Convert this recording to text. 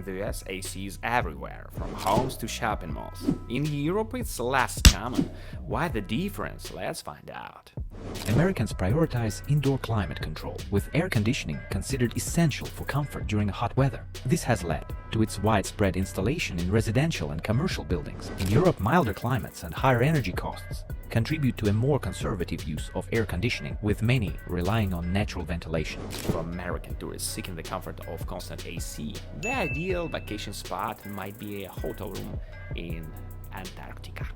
In the US, AC is everywhere, from homes to shopping malls. In Europe, it's less common. Why the difference? Let's find out. Americans prioritize indoor climate control, with air conditioning considered essential for comfort during hot weather. This has led to its widespread installation in residential and commercial buildings. In Europe, milder climates and higher energy costs contribute to a more conservative use of air conditioning, with many relying on natural ventilation. For American tourists seeking the comfort of constant AC, the ideal vacation spot might be a hotel room in Antarctica.